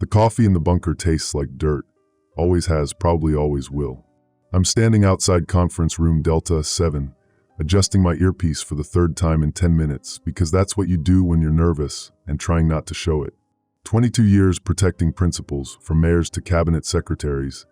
The coffee in the bunker tastes like dirt. Always has, probably always will. I'm standing outside conference room Delta 7, adjusting my earpiece for the third time in 10 minutes because that's what you do when you're nervous and trying not to show it. 22 years protecting principals, from mayors to cabinet secretaries,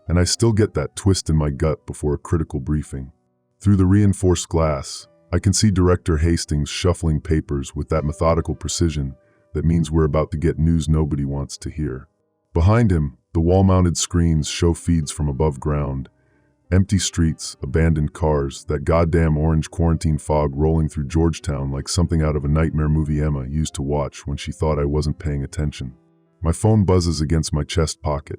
and I still get that twist in my gut before a critical briefing. Through the reinforced glass, I can see Director Hastings shuffling papers with that methodical precision that means we're about to get news nobody wants to hear. Behind him, the wall-mounted screens show feeds from above ground. Empty streets, abandoned cars, that goddamn orange quarantine fog rolling through Georgetown like something out of a nightmare movie Emma used to watch when she thought I wasn't paying attention. My phone buzzes against my chest pocket.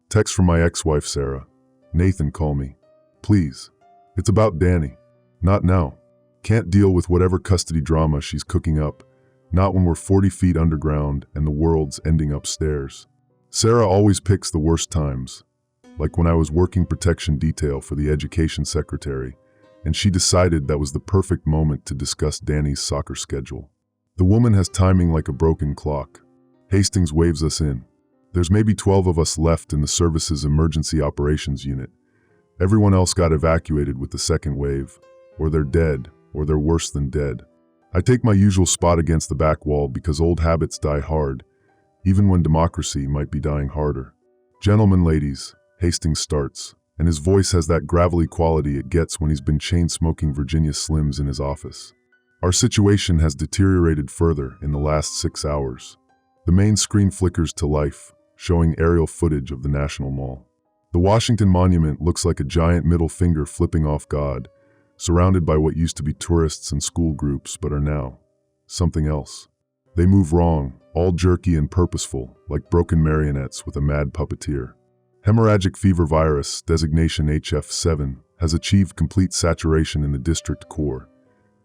Text from my ex-wife Sarah. "Nathan, call me. Please. It's about Danny. Not now. Can't deal with whatever custody drama she's cooking up. Not when we're 40 feet underground and the world's ending upstairs." Sarah always picks the worst times, like when I was working protection detail for the education secretary, and she decided that was the perfect moment to discuss Danny's soccer schedule. The woman has timing like a broken clock. Hastings waves us in. There's maybe 12 of us left in the service's emergency operations unit. Everyone else got evacuated with the second wave, or they're dead, or they're worse than dead. I take my usual spot against the back wall because old habits die hard, even when democracy might be dying harder. "Gentlemen, ladies," Hastings starts, and his voice has that gravelly quality it gets when he's been chain-smoking Virginia Slims in his office. Our situation has deteriorated further in the last 6 hours. The main screen flickers to life, showing aerial footage of the National Mall. The Washington Monument looks like a giant middle finger flipping off God, surrounded by what used to be tourists and school groups but are now something else. They move wrong, all jerky and purposeful, like broken marionettes with a mad puppeteer. Hemorrhagic fever virus, designation HF7, has achieved complete saturation in the district core.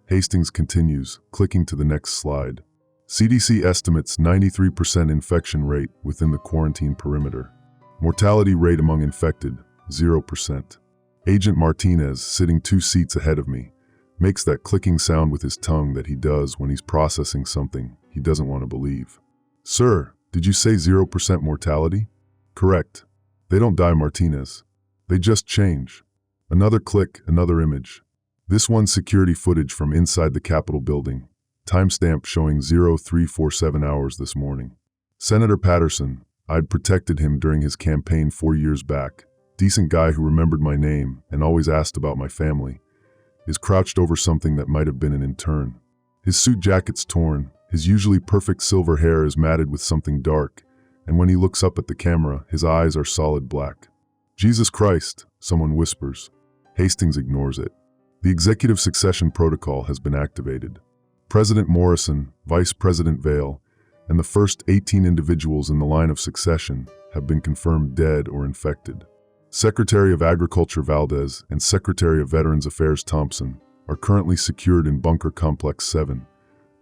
Hastings continues, clicking to the next slide. CDC estimates 93% infection rate within the quarantine perimeter. Mortality rate among infected, 0%. Agent Martinez, sitting 2 seats ahead of me, makes that clicking sound with his tongue that he does when he's processing something he doesn't want to believe. "Sir, did you say 0% mortality?" "Correct. They don't die, Martinez. They just change." Another click, another image. This one's security footage from inside the Capitol building. Timestamp showing 0347 hours this morning. Senator Patterson, I'd protected him during his campaign 4 years back. Decent guy who remembered my name and always asked about my family, is crouched over something that might have been an intern. His suit jacket's torn, his usually perfect silver hair is matted with something dark, and when he looks up at the camera, his eyes are solid black. "Jesus Christ," someone whispers. Hastings ignores it. The executive succession protocol has been activated. President Morrison, Vice President Vale, and the first 18 individuals in the line of succession have been confirmed dead or infected. Secretary of Agriculture Valdez and Secretary of Veterans Affairs Thompson are currently secured in Bunker Complex 7,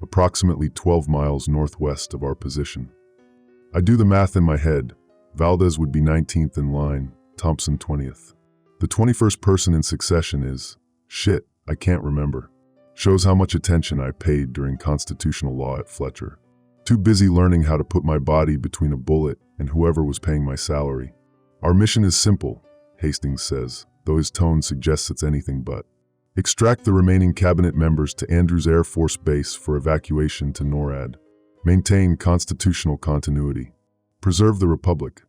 approximately 12 miles northwest of our position. I do the math in my head. Valdez would be 19th in line, Thompson 20th. The 21st person in succession is, shit, I can't remember. Shows how much attention I paid during constitutional law at Fletcher. Too busy learning how to put my body between a bullet and whoever was paying my salary. "Our mission is simple," Hastings says, though his tone suggests it's anything but. "Extract the remaining cabinet members to Andrews Air Force Base for evacuation to NORAD. Maintain constitutional continuity. Preserve the Republic."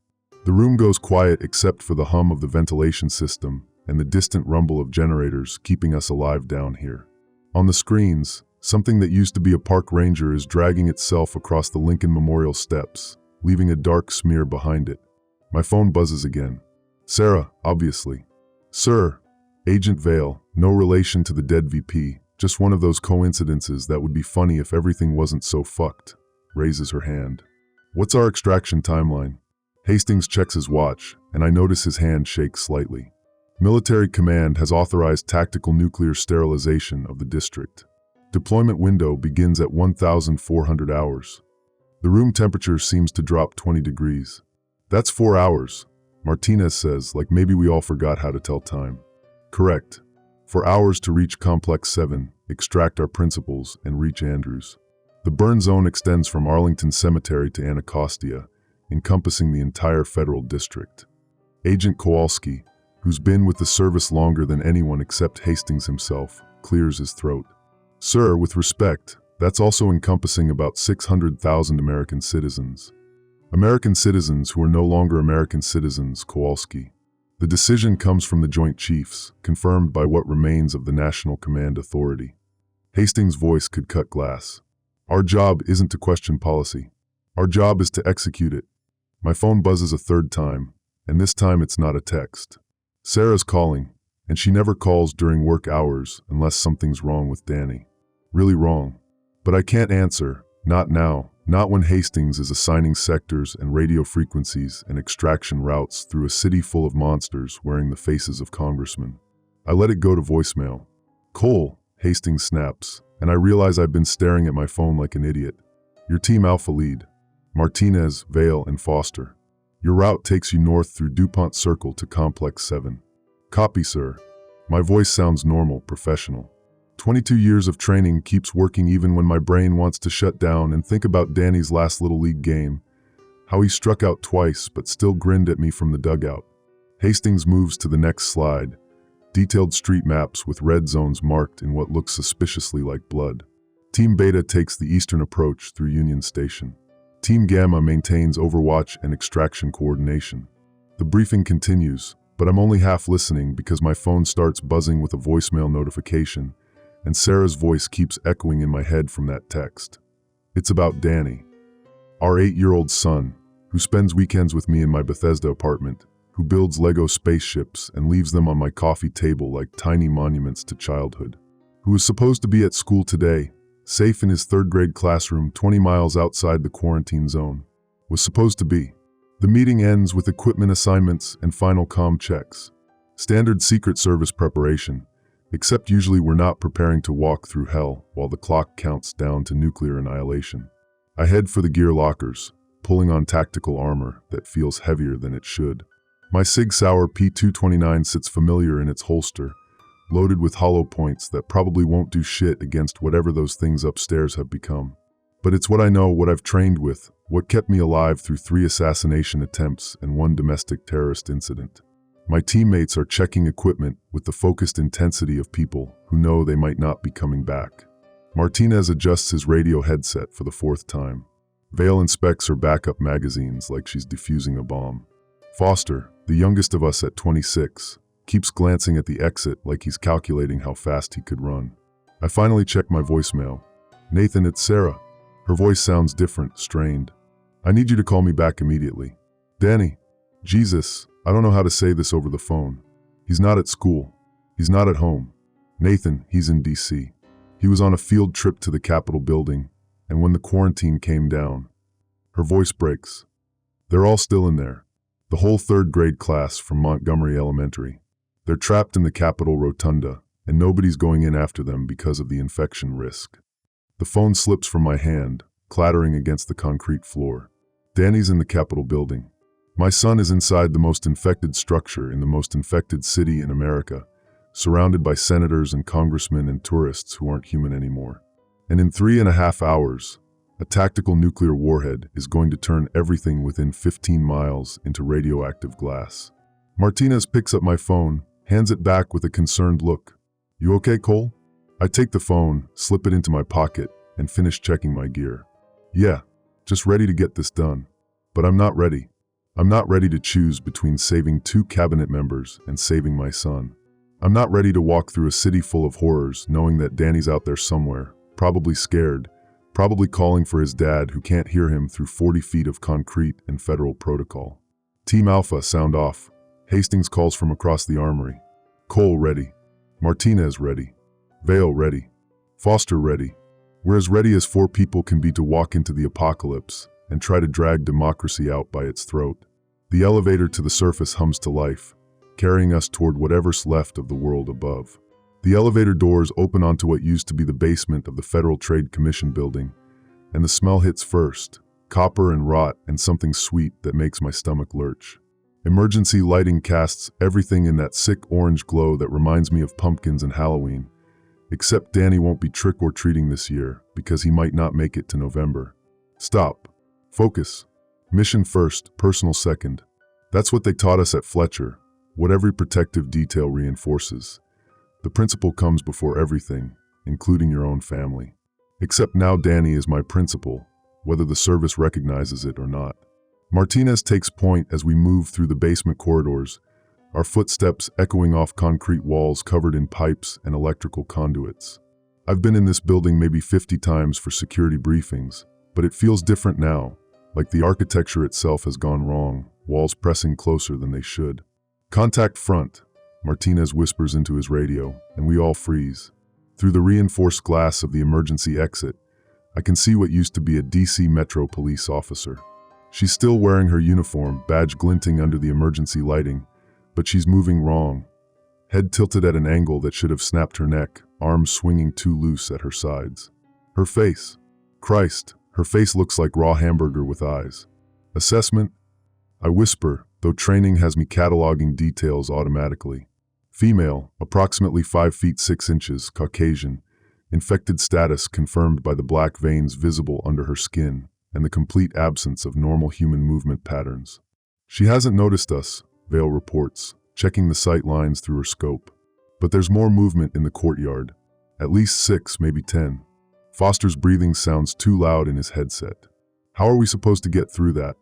The room goes quiet except for the hum of the ventilation system and the distant rumble of generators keeping us alive down here. On the screens, something that used to be a park ranger is dragging itself across the Lincoln Memorial steps, leaving a dark smear behind it. My phone buzzes again. Sarah, obviously. "Sir, Agent Vale, no relation to the dead VP, just one of those coincidences that would be funny if everything wasn't so fucked," raises her hand. "What's our extraction timeline?" Hastings checks his watch, and I notice his hand shake slightly. "Military Command has authorized tactical nuclear sterilization of the district. Deployment window begins at 1,400 hours. The room temperature seems to drop 20 degrees. That's 4 hours, Martinez says, like maybe we all forgot how to tell time. Correct. 4 hours to reach Complex 7, extract our principals, and reach Andrews. The burn zone extends from Arlington Cemetery to Anacostia, encompassing the entire federal district. Agent Kowalski, who's been with the service longer than anyone except Hastings himself, clears his throat. Sir, with respect, that's also encompassing about 600,000 American citizens. American citizens who are no longer American citizens, Kowalski. The decision comes from the Joint Chiefs, confirmed by what remains of the National Command Authority. Hastings' voice could cut glass. Our job isn't to question policy. Our job is to execute it. My phone buzzes a third time, and this time it's not a text. Sarah's calling, and she never calls during work hours unless something's wrong with Danny. Really wrong. But I can't answer, not now, not when Hastings is assigning sectors and radio frequencies and extraction routes through a city full of monsters wearing the faces of congressmen. I let it go to voicemail. Cole, Hastings snaps, and I realize I've been staring at my phone like an idiot. Your Team Alpha lead. Martinez, Vale, and Foster. Your route takes you north through DuPont Circle to Complex 7. Copy, sir. My voice sounds normal, professional. 22 years of training keeps working even when my brain wants to shut down and think about Danny's last Little League game. How he struck out twice but still grinned at me from the dugout. Hastings moves to the next slide. Detailed street maps with red zones marked in what looks suspiciously like blood. Team Beta takes the eastern approach through Union Station. Team Gamma maintains overwatch and extraction coordination. The briefing continues, but I'm only half listening because my phone starts buzzing with a voicemail notification, and Sarah's voice keeps echoing in my head from that text. It's about Danny, our 8-year-old son, who spends weekends with me in my Bethesda apartment, who builds Lego spaceships and leaves them on my coffee table like tiny monuments to childhood, who is supposed to be at school today, safe in his third-grade classroom 20 miles outside the quarantine zone. Was supposed to be. The meeting ends with equipment assignments and final comm checks. Standard Secret Service preparation, except usually we're not preparing to walk through hell while the clock counts down to nuclear annihilation. I head for the gear lockers, pulling on tactical armor that feels heavier than it should. My Sig Sauer P229 sits familiar in its holster, loaded with hollow points that probably won't do shit against whatever those things upstairs have become. But it's what I know, what I've trained with, what kept me alive through 3 assassination attempts and 1 domestic terrorist incident. My teammates are checking equipment with the focused intensity of people who know they might not be coming back. Martinez adjusts his radio headset for the 4th time. Vale inspects her backup magazines like she's defusing a bomb. Foster, the youngest of us at 26, keeps glancing at the exit like he's calculating how fast he could run. I finally check my voicemail. Nathan, it's Sarah. Her voice sounds different, strained. I need you to call me back immediately. Danny. Jesus, I don't know how to say this over the phone. He's not at school. He's not at home. Nathan, he's in D.C. He was on a field trip to the Capitol building, and when the quarantine came down. Her voice breaks. They're all still in there. The whole 3rd grade class from Montgomery Elementary. They're trapped in the Capitol Rotunda, and nobody's going in after them because of the infection risk. The phone slips from my hand, clattering against the concrete floor. Danny's in the Capitol building. My son is inside the most infected structure in the most infected city in America, surrounded by senators and congressmen and tourists who aren't human anymore. And in 3.5 hours, a tactical nuclear warhead is going to turn everything within 15 miles into radioactive glass. Martinez picks up my phone, hands it back with a concerned look. You okay, Cole? I take the phone, slip it into my pocket, and finish checking my gear. Yeah, just ready to get this done. But I'm not ready. I'm not ready to choose between saving 2 cabinet members and saving my son. I'm not ready to walk through a city full of horrors knowing that Danny's out there somewhere, probably scared, probably calling for his dad who can't hear him through 40 feet of concrete and federal protocol. Team Alpha, sound off. Hastings calls from across the armory. Cole ready. Martinez ready. Vale ready. Foster ready. We're as ready as 4 people can be to walk into the apocalypse and try to drag democracy out by its throat. The elevator to the surface hums to life, carrying us toward whatever's left of the world above. The elevator doors open onto what used to be the basement of the Federal Trade Commission building, and the smell hits first, copper and rot and something sweet that makes my stomach lurch. Emergency lighting casts everything in that sick orange glow that reminds me of pumpkins and Halloween, except Danny won't be trick-or-treating this year because he might not make it to November. Stop. Focus. Mission first, personal second. That's what they taught us at Fletcher, what every protective detail reinforces. The principle comes before everything, including your own family. Except now Danny is my principal, whether the service recognizes it or not. Martinez takes point as we move through the basement corridors, our footsteps echoing off concrete walls covered in pipes and electrical conduits. I've been in this building maybe 50 times for security briefings, but it feels different now, like the architecture itself has gone wrong, walls pressing closer than they should. Contact front, Martinez whispers into his radio, and we all freeze. Through the reinforced glass of the emergency exit, I can see what used to be a DC Metro police officer. She's still wearing her uniform, badge glinting under the emergency lighting, but she's moving wrong. Head tilted at an angle that should have snapped her neck, arms swinging too loose at her sides. Her face. Christ, her face looks like raw hamburger with eyes. Assessment? I whisper, though training has me cataloging details automatically. Female, approximately 5 feet 6 inches, Caucasian. Infected status confirmed by the black veins visible under her skin and the complete absence of normal human movement patterns. She hasn't noticed us, Vale reports, checking the sight lines through her scope. But there's more movement in the courtyard. At least 6, maybe 10. Foster's breathing sounds too loud in his headset. How are we supposed to get through that?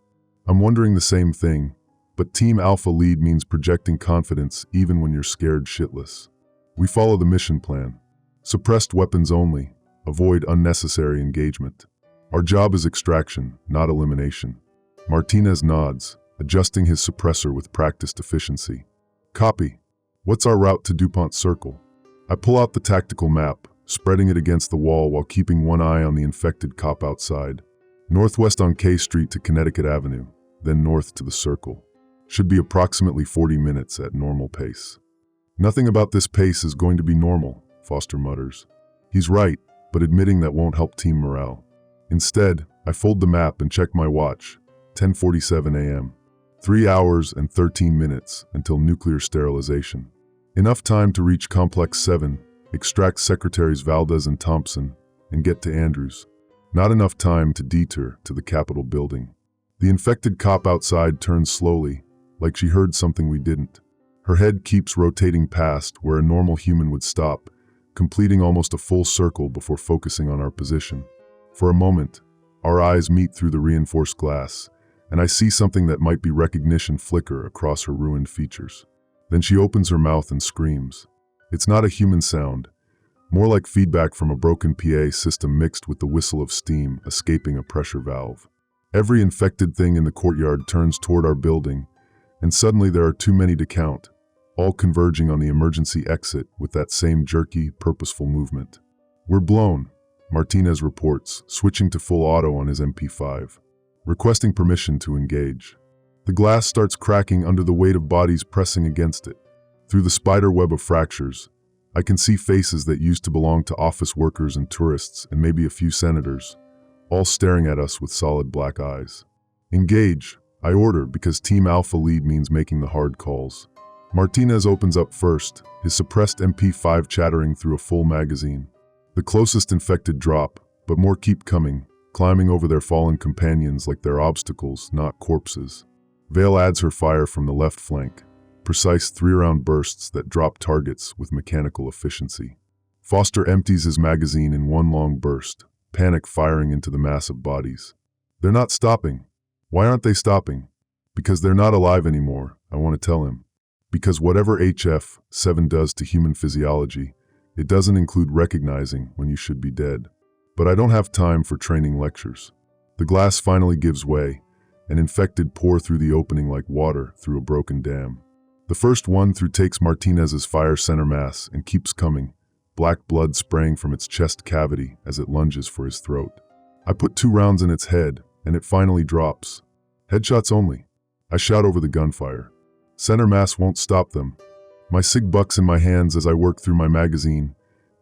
I'm wondering the same thing, but Team Alpha lead means projecting confidence even when you're scared shitless. We follow the mission plan. Suppressed weapons only. Avoid unnecessary engagement. Our job is extraction, not elimination. Martinez nods, adjusting his suppressor with practiced efficiency. Copy. What's our route to DuPont Circle? I pull out the tactical map, spreading it against the wall while keeping one eye on the infected cop outside. Northwest on K Street to Connecticut Avenue, then north to the Circle. Should be approximately 40 minutes at normal pace. Nothing about this pace is going to be normal, Foster mutters. He's right, but admitting that won't help team morale. Instead, I fold the map and check my watch. 10:47 a.m. 3 hours and 13 minutes until nuclear sterilization. Enough time to reach Complex 7, extract Secretaries Valdez and Thompson, and get to Andrews. Not enough time to detour to the Capitol building. The infected cop outside turns slowly, like she heard something we didn't. Her head keeps rotating past where a normal human would stop, completing almost a full circle before focusing on our position. For a moment, our eyes meet through the reinforced glass, and I see something that might be recognition flicker across her ruined features. Then she opens her mouth and screams. It's not a human sound, more like feedback from a broken PA system mixed with the whistle of steam escaping a pressure valve. Every infected thing in the courtyard turns toward our building, and suddenly there are too many to count, all converging on the emergency exit with that same jerky, purposeful movement. We're blown, Martinez reports, switching to full auto on his MP5. Requesting permission to engage. The glass starts cracking under the weight of bodies pressing against it. Through the spider web of fractures, I can see faces that used to belong to office workers and tourists and maybe a few senators, all staring at us with solid black eyes. Engage, I order, because Team Alpha lead means making the hard calls. Martinez opens up first, his suppressed MP5 chattering through a full magazine. The closest infected drop, but more keep coming, climbing over their fallen companions like they're obstacles, not corpses. Vale adds her fire from the left flank, precise 3-round bursts that drop targets with mechanical efficiency. Foster empties his magazine in one long burst, panic firing into the mass of bodies. They're not stopping. Why aren't they stopping? Because they're not alive anymore, I want to tell him. Because whatever HF7 does to human physiology, it doesn't include recognizing when you should be dead. But I don't have time for training lectures. The glass finally gives way, and infected pour through the opening like water through a broken dam. The first one through takes Martinez's fire center mass and keeps coming, black blood spraying from its chest cavity as it lunges for his throat. I put 2 rounds in its head, and it finally drops. Headshots only. I shout over the gunfire. Center mass won't stop them. My SIG bucks in my hands as I work through my magazine,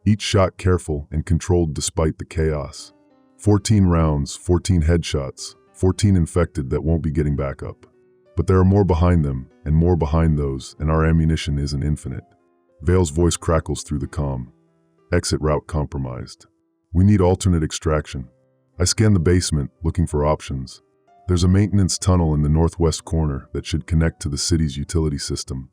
each shot careful and controlled despite the chaos. 14 rounds, 14 headshots, 14 infected that won't be getting back up. But there are more behind them, and more behind those, and our ammunition isn't infinite. Vale's voice crackles through the comm. Exit route compromised. We need alternate extraction. I scan the basement, looking for options. There's a maintenance tunnel in the northwest corner that should connect to the city's utility system,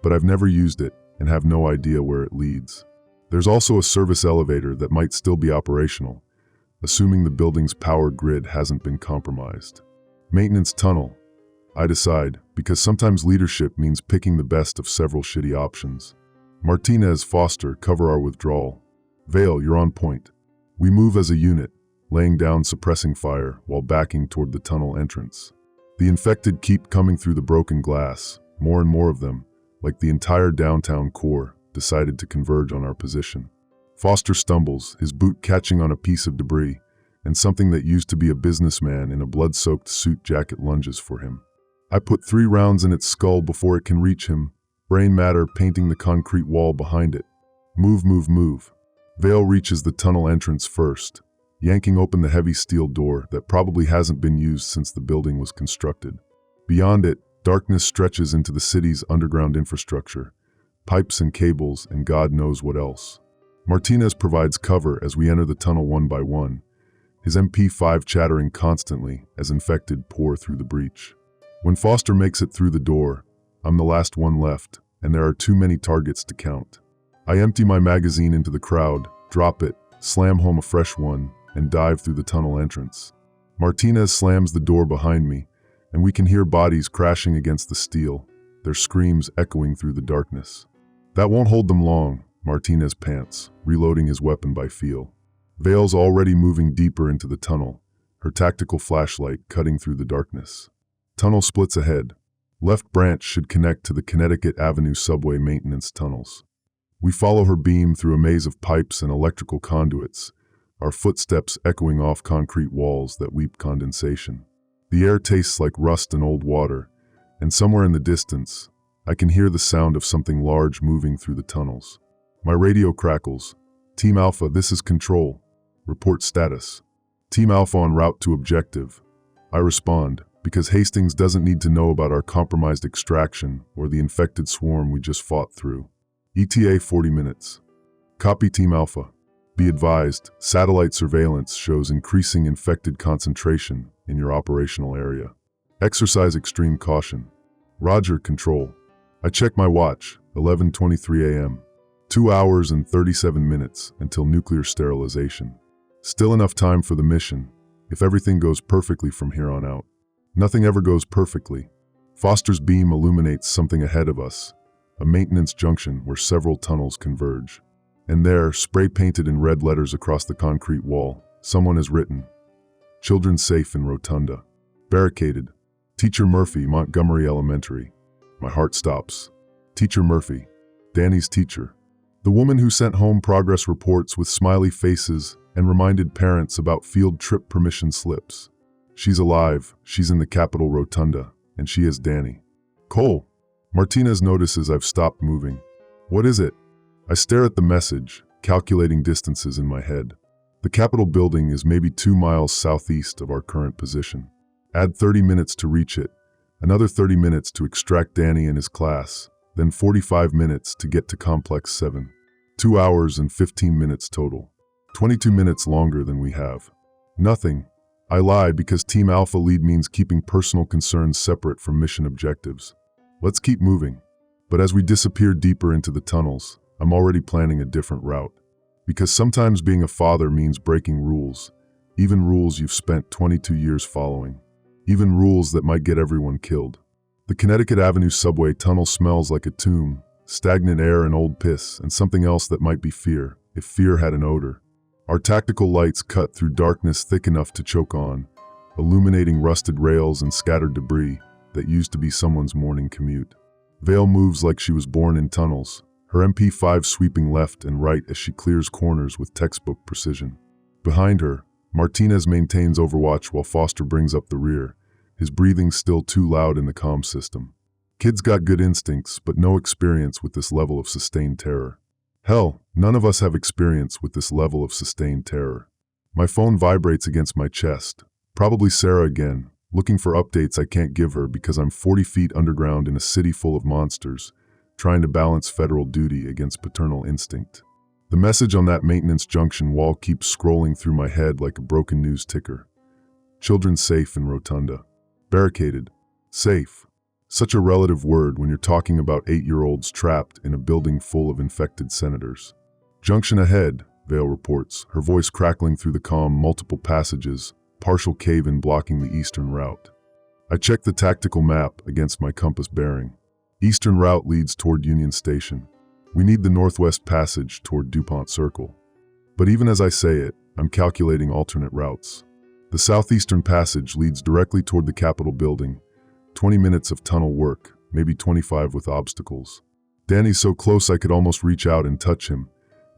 but I've never used it and have no idea where it leads. There's also a service elevator that might still be operational, assuming the building's power grid hasn't been compromised. Maintenance tunnel, I decide, because sometimes leadership means picking the best of several shitty options. Martinez, Foster, cover our withdrawal. Vale, you're on point. We move as a unit, laying down suppressing fire while backing toward the tunnel entrance. The infected keep coming through the broken glass, more and more of them, like the entire downtown core, decided to converge on our position. Foster stumbles, his boot catching on a piece of debris, and something that used to be a businessman in a blood-soaked suit jacket lunges for him. I put 3 rounds in its skull before it can reach him, brain matter painting the concrete wall behind it. Move, move, move. Vale reaches the tunnel entrance first, yanking open the heavy steel door that probably hasn't been used since the building was constructed. Beyond it, darkness stretches into the city's underground infrastructure, pipes and cables and God knows what else. Martinez provides cover as we enter the tunnel one by one, his MP5 chattering constantly as infected pour through the breach. When Foster makes it through the door, I'm the last one left, and there are too many targets to count. I empty my magazine into the crowd, drop it, slam home a fresh one, and dive through the tunnel entrance. Martinez slams the door behind me, and we can hear bodies crashing against the steel, their screams echoing through the darkness. That won't hold them long, Martinez pants, reloading his weapon by feel. Vale's already moving deeper into the tunnel, her tactical flashlight cutting through the darkness. Tunnel splits ahead. Left branch should connect to the Connecticut Avenue subway maintenance tunnels. We follow her beam through a maze of pipes and electrical conduits, our footsteps echoing off concrete walls that weep condensation. The air tastes like rust and old water, and somewhere in the distance, I can hear the sound of something large moving through the tunnels. My radio crackles. Team Alpha, this is Control. Report status. Team Alpha en route to objective. I respond, because Hastings doesn't need to know about our compromised extraction or the infected swarm we just fought through. ETA 40 minutes. Copy Team Alpha. Be advised, satellite surveillance shows increasing infected concentration in your operational area. Exercise extreme caution. Roger, Control. I check my watch, 11:23 a.m. 2 hours and 37 minutes until nuclear sterilization. Still enough time for the mission, if everything goes perfectly from here on out. Nothing ever goes perfectly. Foster's beam illuminates something ahead of us, a maintenance junction where several tunnels converge. And there, spray-painted in red letters across the concrete wall, someone has written, "Children safe in Rotunda. Barricaded. Teacher Murphy, Montgomery Elementary." My heart stops. Teacher Murphy, Danny's teacher. The woman who sent home progress reports with smiley faces and reminded parents about field trip permission slips. She's alive, she's in the Capitol Rotunda, and she is Danny. Cole. Martinez notices I've stopped moving. What is it? I stare at the message, calculating distances in my head. The Capitol building is maybe 2 miles southeast of our current position. Add 30 minutes to reach it, another 30 minutes to extract Danny and his class, then 45 minutes to get to Complex 7. 2 hours and 15 minutes total. 22 minutes longer than we have. Nothing. I lie because Team Alpha lead means keeping personal concerns separate from mission objectives. Let's keep moving. But as we disappear deeper into the tunnels, I'm already planning a different route. Because sometimes being a father means breaking rules, even rules you've spent 22 years following. Even rules that might get everyone killed. The Connecticut Avenue subway tunnel smells like a tomb, stagnant air and old piss, and something else that might be fear, if fear had an odor. Our tactical lights cut through darkness thick enough to choke on, illuminating rusted rails and scattered debris that used to be someone's morning commute. Vale moves like she was born in tunnels, her MP5 sweeping left and right as she clears corners with textbook precision. Behind her, Martinez maintains overwatch while Foster brings up the rear, his breathing still too loud in the comm system. Kid's got good instincts, but no experience with this level of sustained terror. Hell, none of us have experience with this level of sustained terror. My phone vibrates against my chest. Probably Sarah again, looking for updates I can't give her because I'm 40 feet underground in a city full of monsters, trying to balance federal duty against paternal instinct. The message on that maintenance junction wall keeps scrolling through my head like a broken news ticker. Children safe in Rotunda. Barricaded. Safe. Such a relative word when you're talking about 8-year-olds trapped in a building full of infected senators. Junction ahead, Vale reports, her voice crackling through the calm. Multiple passages, partial cave-in blocking the eastern route. I check the tactical map against my compass bearing. Eastern route leads toward Union Station. We need the northwest passage toward DuPont Circle. But even as I say it, I'm calculating alternate routes. The southeastern passage leads directly toward the Capitol building. 20 minutes of tunnel work, maybe 25 with obstacles. Danny's so close I could almost reach out and touch him,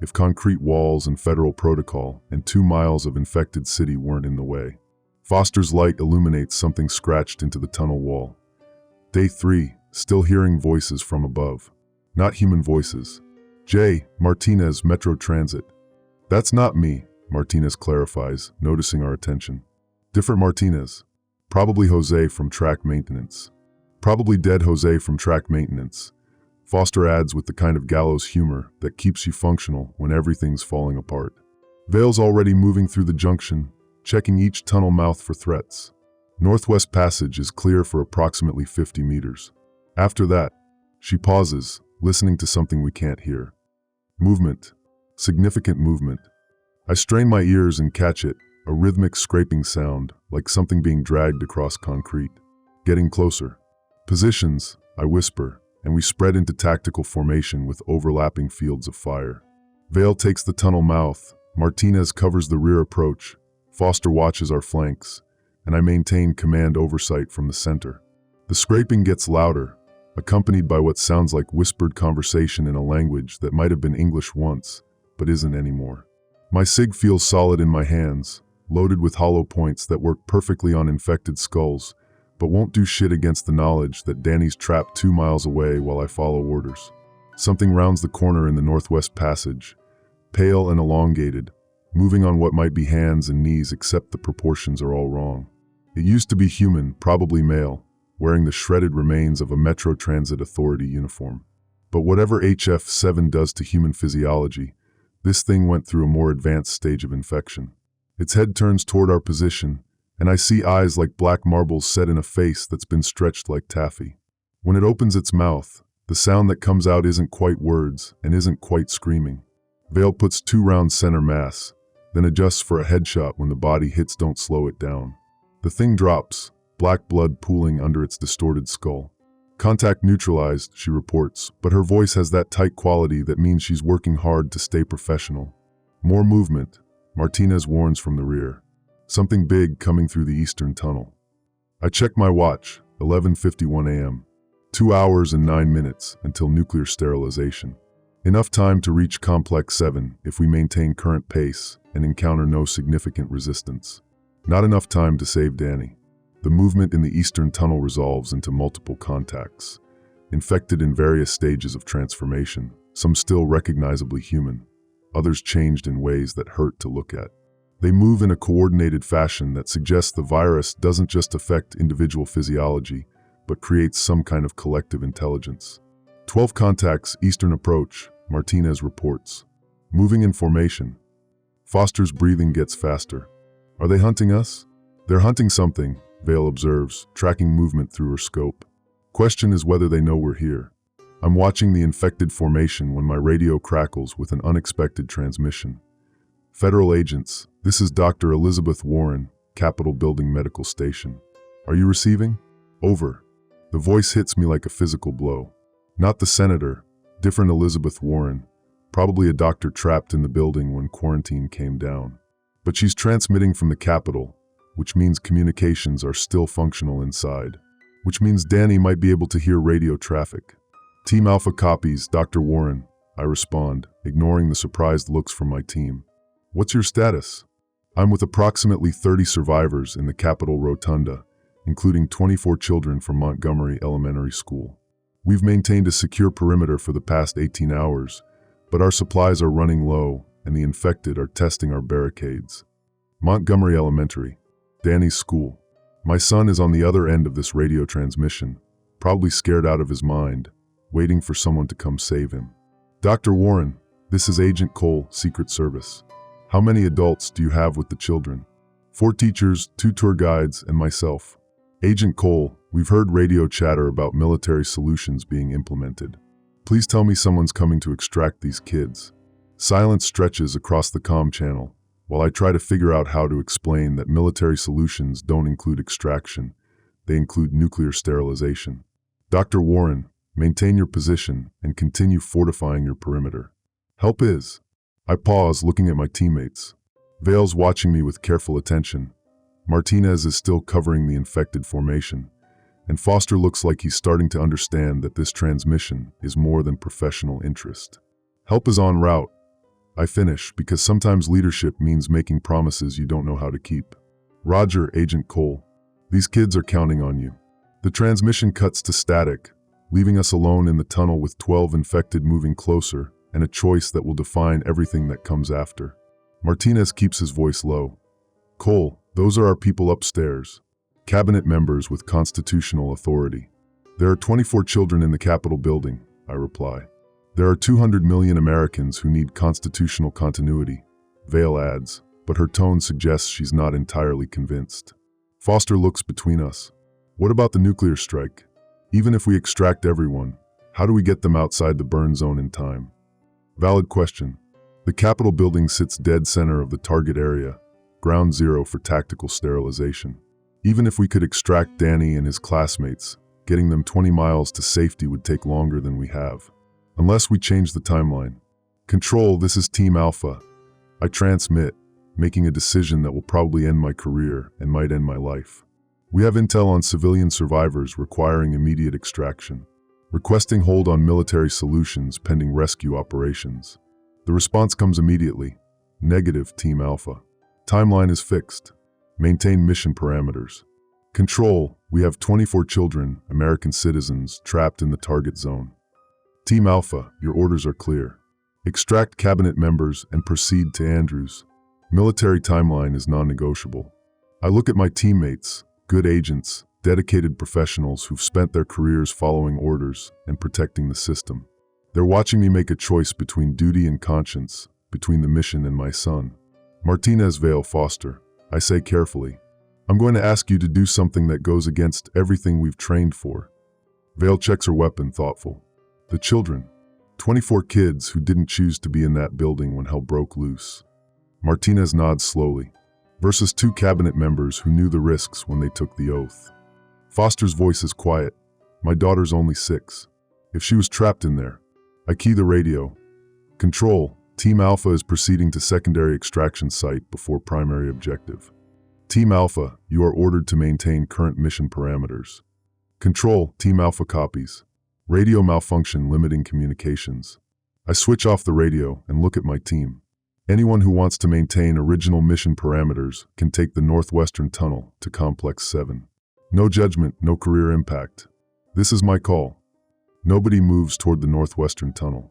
if concrete walls and federal protocol and 2 miles of infected city weren't in the way. Foster's light illuminates something scratched into the tunnel wall. Day 3, still hearing voices from above. Not human voices. J. Martinez, Metro Transit. That's not me, Martinez clarifies, noticing our attention. Different Martinez. Probably Jose from track maintenance. Probably dead Jose from track maintenance. Foster adds with the kind of gallows humor that keeps you functional when everything's falling apart. Vale's already moving through the junction, checking each tunnel mouth for threats. Northwest passage is clear for approximately 50 meters. After that, she pauses, listening to something we can't hear. Movement. Significant movement. I strain my ears and catch it, a rhythmic scraping sound, like something being dragged across concrete. Getting closer. Positions, I whisper, and we spread into tactical formation with overlapping fields of fire. Vale takes the tunnel mouth, Martinez covers the rear approach, Foster watches our flanks, and I maintain command oversight from the center. The scraping gets louder, accompanied by what sounds like whispered conversation in a language that might have been English once, but isn't anymore. My SIG feels solid in my hands, loaded with hollow points that work perfectly on infected skulls, but won't do shit against the knowledge that Danny's trapped 2 miles away while I follow orders. Something rounds the corner in the northwest passage, pale and elongated, moving on what might be hands and knees except the proportions are all wrong. It used to be human, probably male, wearing the shredded remains of a Metro Transit Authority uniform. But whatever HF7 does to human physiology, this thing went through a more advanced stage of infection. Its head turns toward our position, and I see eyes like black marbles set in a face that's been stretched like taffy. When it opens its mouth, the sound that comes out isn't quite words and isn't quite screaming. Vale puts 2 rounds center mass, then adjusts for a headshot when the body hits. Don't slow it down. The thing drops, black blood pooling under its distorted skull. Contact neutralized, she reports, but her voice has that tight quality that means she's working hard to stay professional. More movement, Martinez warns from the rear. Something big coming through the eastern tunnel. I check my watch, 11:51 a.m. 2 hours and 9 minutes until nuclear sterilization. Enough time to reach Complex 7 if we maintain current pace and encounter no significant resistance. Not enough time to save Danny. The movement in the eastern tunnel resolves into multiple contacts, infected in various stages of transformation, some still recognizably human, others changed in ways that hurt to look at. They move in a coordinated fashion that suggests the virus doesn't just affect individual physiology, but creates some kind of collective intelligence. 12 contacts, eastern approach, Martinez reports. Moving in formation. Foster's breathing gets faster. Are they hunting us? They're hunting something, Vale observes, tracking movement through her scope. Question is whether they know we're here. I'm watching the infected formation when my radio crackles with an unexpected transmission. Federal agents, this is Dr. Elizabeth Warren, Capitol Building Medical Station. Are you receiving? Over. The voice hits me like a physical blow. Not the senator, different Elizabeth Warren, probably a doctor trapped in the building when quarantine came down. But she's transmitting from the Capitol, which means communications are still functional inside, which means Danny might be able to hear radio traffic. Team Alpha copies, Dr. Warren, I respond, ignoring the surprised looks from my team. What's your status? I'm with approximately 30 survivors in the Capitol Rotunda, including 24 children from Montgomery Elementary School. We've maintained a secure perimeter for the past 18 hours, but our supplies are running low and the infected are testing our barricades. Montgomery Elementary, Danny's school. My son is on the other end of this radio transmission, probably scared out of his mind, waiting for someone to come save him. Dr. Warren, this is Agent Cole, Secret Service. How many adults do you have with the children? 4 teachers, 2 tour guides, and myself. Agent Cole, we've heard radio chatter about military solutions being implemented. Please tell me someone's coming to extract these kids. Silence stretches across the comm channel, while I try to figure out how to explain that military solutions don't include extraction, they include nuclear sterilization. Dr. Warren, maintain your position and continue fortifying your perimeter. Help is. I pause, looking at my teammates. Vale's watching me with careful attention. Martinez is still covering the infected formation, and Foster looks like he's starting to understand that this transmission is more than professional interest. Help is en route. I finish, because sometimes leadership means making promises you don't know how to keep. Roger, Agent Cole. These kids are counting on you. The transmission cuts to static, leaving us alone in the tunnel with 12 infected moving closer, and a choice that will define everything that comes after. Martinez keeps his voice low. Cole, those are our people upstairs. Cabinet members with constitutional authority. There are 24 children in the Capitol building, I reply. There are 200 million Americans who need constitutional continuity, Vale adds, but her tone suggests she's not entirely convinced. Foster looks between us. What about the nuclear strike? Even if we extract everyone, how do we get them outside the burn zone in time? Valid question. The Capitol building sits dead center of the target area, ground zero for tactical sterilization. Even if we could extract Danny and his classmates, getting them 20 miles to safety would take longer than we have. Unless we change the timeline. Control, this is Team Alpha. I transmit, making a decision that will probably end my career and might end my life. We have intel on civilian survivors requiring immediate extraction. Requesting hold on military solutions pending rescue operations. The response comes immediately. Negative, Team Alpha. Timeline is fixed. Maintain mission parameters. Control, we have 24 children, American citizens, trapped in the target zone. Team Alpha, your orders are clear. Extract cabinet members and proceed to Andrews. Military timeline is non-negotiable. I look at my teammates, good agents, dedicated professionals who've spent their careers following orders and protecting the system. They're watching me make a choice between duty and conscience, between the mission and my son. Martinez, Vale, Foster, I say carefully, I'm going to ask you to do something that goes against everything we've trained for. Vale checks her weapon, thoughtful. The children, 24 kids who didn't choose to be in that building when hell broke loose. Martinez nods slowly, versus 2 cabinet members who knew the risks when they took the oath. Foster's voice is quiet. My daughter's only 6. If she was trapped in there, I key the radio. Control, Team Alpha is proceeding to secondary extraction site before primary objective. Team Alpha, you are ordered to maintain current mission parameters. Control, Team Alpha copies. Radio malfunction limiting communications. I switch off the radio and look at my team. Anyone who wants to maintain original mission parameters can take the northwestern tunnel to Complex 7. No judgment, no career impact. This is my call. Nobody moves toward the northwestern tunnel.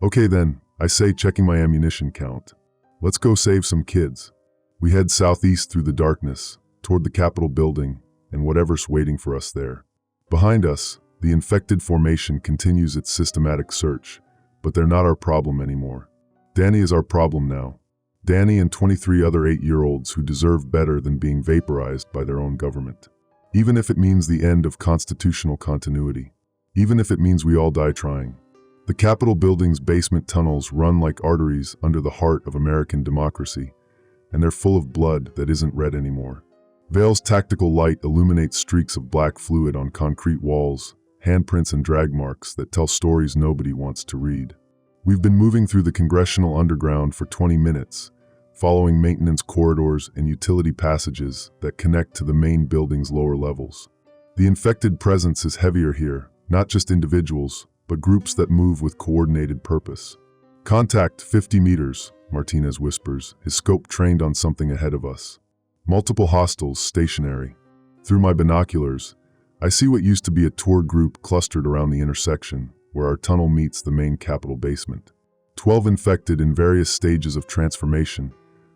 Okay then, I say, checking my ammunition count. Let's go save some kids. We head southeast through the darkness, toward the Capitol building, and whatever's waiting for us there. Behind us, the infected formation continues its systematic search, but they're not our problem anymore. Danny is our problem now. Danny and 23 other 8-year-olds who deserve better than being vaporized by their own government. Even if it means the end of constitutional continuity. Even if it means we all die trying. The Capitol building's basement tunnels run like arteries under the heart of American democracy, and they're full of blood that isn't red anymore. Vale's tactical light illuminates streaks of black fluid on concrete walls, handprints and drag marks that tell stories nobody wants to read. We've been moving through the congressional underground for 20 minutes, following maintenance corridors and utility passages that connect to the main building's lower levels. The infected presence is heavier here, not just individuals, but groups that move with coordinated purpose. Contact 50 meters, Martinez whispers, his scope trained on something ahead of us. Multiple hostiles stationary. Through my binoculars, I see what used to be a tour group clustered around the intersection, where our tunnel meets the main Capitol basement. 12 infected in various stages of transformation,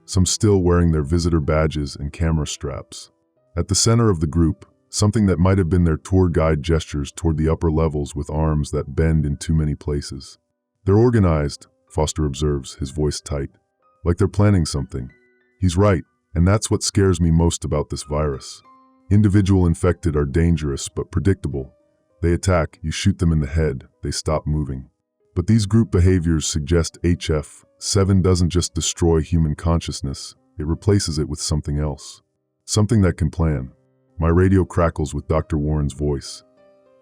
some still wearing their visitor badges and camera straps. At the center of the group, something that might have been their tour guide gestures toward the upper levels with arms that bend in too many places. They're organized, Foster observes, his voice tight. Like they're planning something. He's right, and that's what scares me most about this virus. Individual infected are dangerous but predictable. They attack, you shoot them in the head, they stop moving. But these group behaviors suggest HF7 doesn't just destroy human consciousness, it replaces it with something else. Something that can plan. My radio crackles with Dr. Warren's voice.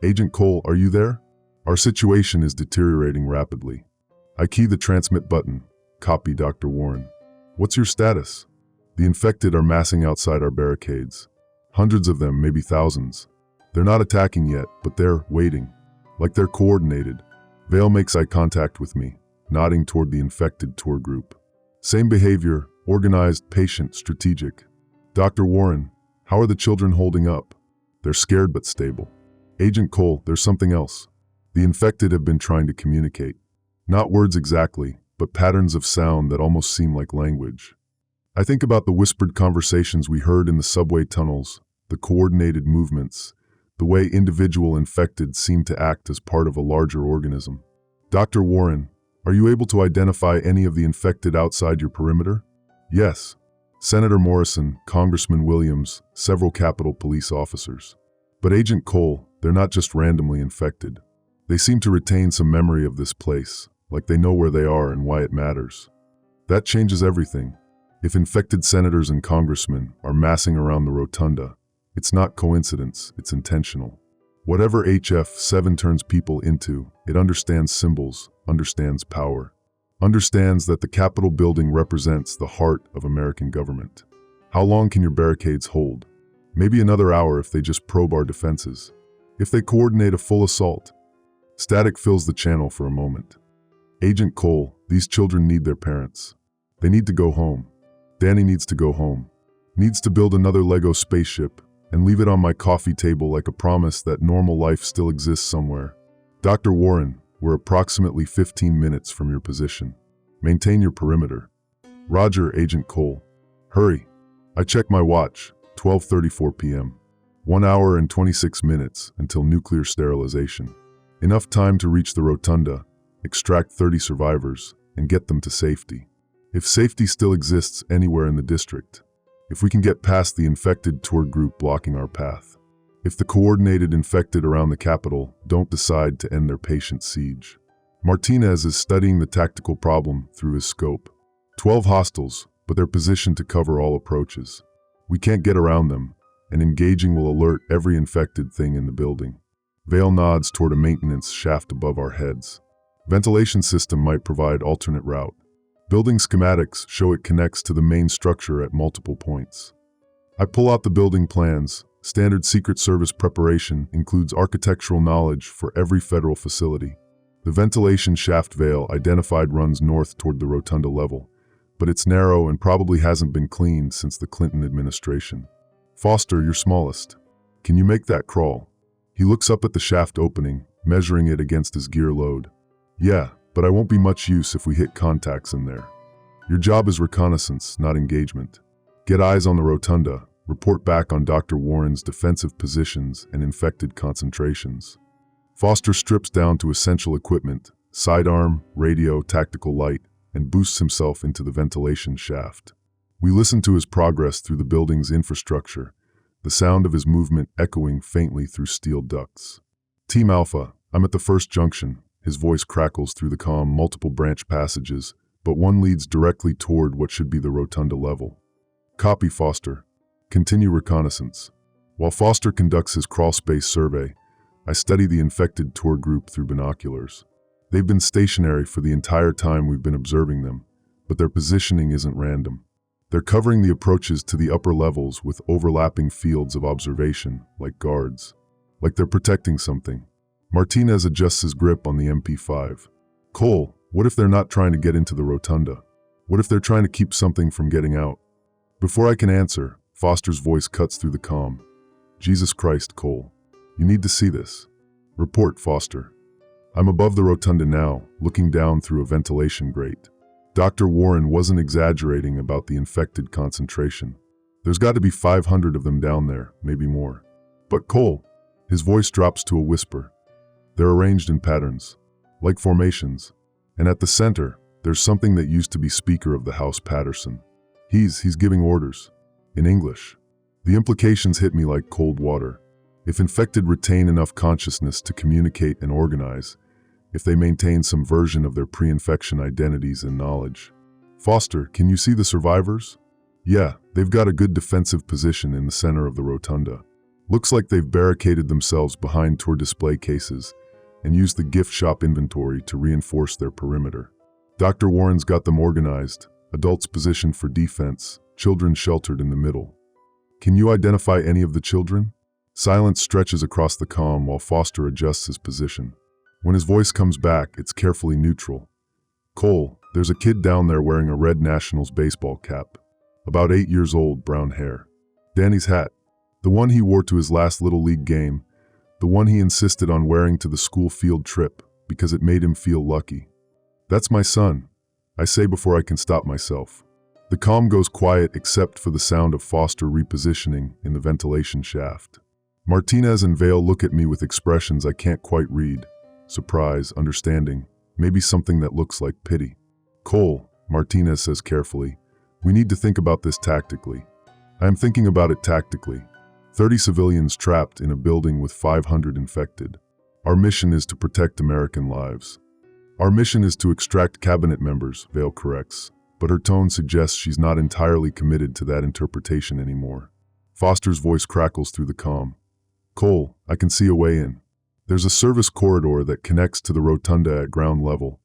Agent Cole, are you there? Our situation is deteriorating rapidly. I key the transmit button. Copy, Dr. Warren. What's your status? The infected are massing outside our barricades. Hundreds of them, maybe thousands. They're not attacking yet, but they're waiting. Like they're coordinated. Vale makes eye contact with me, nodding toward the infected tour group. Same behavior, organized, patient, strategic. Dr. Warren, how are the children holding up? They're scared but stable. Agent Cole, there's something else. The infected have been trying to communicate. Not words exactly, but patterns of sound that almost seem like language. I think about the whispered conversations we heard in the subway tunnels, the coordinated movements, the way individual infected seem to act as part of a larger organism. Dr. Warren, are you able to identify any of the infected outside your perimeter? Yes. Senator Morrison, Congressman Williams, several Capitol police officers. But Agent Cole, they're not just randomly infected. They seem to retain some memory of this place, like they know where they are and why it matters. That changes everything. If infected senators and congressmen are massing around the rotunda, it's not coincidence, it's intentional. Whatever HF7 turns people into, it understands symbols, understands power, understands that the Capitol building represents the heart of American government. How long can your barricades hold? Maybe another hour if they just probe our defenses. If they coordinate a full assault. Static fills the channel for a moment. Agent Cole, these children need their parents. They need to go home. Danny needs to go home. Needs to build another Lego spaceship and leave it on my coffee table like a promise that normal life still exists somewhere. Dr. Warren, we're approximately 15 minutes from your position. Maintain your perimeter. Roger, Agent Cole. Hurry. I check my watch, 12:34 p.m. 1 hour and 26 minutes until nuclear sterilization. Enough time to reach the rotunda, extract 30 survivors, and get them to safety. If safety still exists anywhere in the district. If we can get past the infected tour group blocking our path. If the coordinated infected around the Capitol don't decide to end their patient siege. Martinez is studying the tactical problem through his scope. 12 hostiles, but they're positioned to cover all approaches. We can't get around them, and engaging will alert every infected thing in the building. Vale nods toward a maintenance shaft above our heads. Ventilation system might provide alternate route. Building schematics show it connects to the main structure at multiple points. I pull out the building plans. Standard Secret Service preparation includes architectural knowledge for every federal facility. The ventilation shaft Vale identified runs north toward the rotunda level, but it's narrow and probably hasn't been cleaned since the Clinton administration. Foster, you're smallest. Can you make that crawl? He looks up at the shaft opening, measuring it against his gear load. Yeah, but I won't be much use if we hit contacts in there. Your job is reconnaissance, not engagement. Get eyes on the rotunda, report back on Dr. Warren's defensive positions and infected concentrations. Foster strips down to essential equipment, sidearm, radio, tactical light, and boosts himself into the ventilation shaft. We listen to his progress through the building's infrastructure, the sound of his movement echoing faintly through steel ducts. Team Alpha, I'm at the first junction. His voice crackles through the comm, multiple branch passages, but one leads directly toward what should be the rotunda level. Copy, Foster. Continue reconnaissance. While Foster conducts his crawlspace survey, I study the infected tour group through binoculars. They've been stationary for the entire time we've been observing them, but their positioning isn't random. They're covering the approaches to the upper levels with overlapping fields of observation, like guards. Like they're protecting something. Martinez adjusts his grip on the MP5. Cole, what if they're not trying to get into the rotunda? What if they're trying to keep something from getting out? Before I can answer, Foster's voice cuts through the comm. Jesus Christ, Cole. You need to see this. Report, Foster. I'm above the rotunda now, looking down through a ventilation grate. Dr. Warren wasn't exaggerating about the infected concentration. There's got to be 500 of them down there, maybe more. But Cole, his voice drops to a whisper. They're arranged in patterns, like formations. And at the center, there's something that used to be Speaker of the House Patterson. He's giving orders. In English. The implications hit me like cold water. If infected retain enough consciousness to communicate and organize, if they maintain some version of their pre-infection identities and knowledge. Foster, can you see the survivors? Yeah, they've got a good defensive position in the center of the rotunda. Looks like they've barricaded themselves behind tour display cases and used the gift shop inventory to reinforce their perimeter. Dr. Warren's got them organized, adults positioned for defense, children sheltered in the middle. Can you identify any of the children? Silence stretches across the comm while Foster adjusts his position. When his voice comes back, it's carefully neutral. Cole, there's a kid down there wearing a red Nationals baseball cap. About 8 years old, brown hair. Danny's hat. The one he wore to his last Little League game. The one he insisted on wearing to the school field trip because it made him feel lucky. That's my son, I say before I can stop myself. The comm goes quiet except for the sound of Foster repositioning in the ventilation shaft. Martinez and Vale look at me with expressions I can't quite read. Surprise, understanding, maybe something that looks like pity. Cole, Martinez says carefully, we need to think about this tactically. I am thinking about it tactically. 30 civilians trapped in a building with 500 infected. Our mission is to protect American lives. Our mission is to extract cabinet members, Vale corrects, but her tone suggests she's not entirely committed to that interpretation anymore. Foster's voice crackles through the comm. Cole, I can see a way in. There's a service corridor that connects to the rotunda at ground level.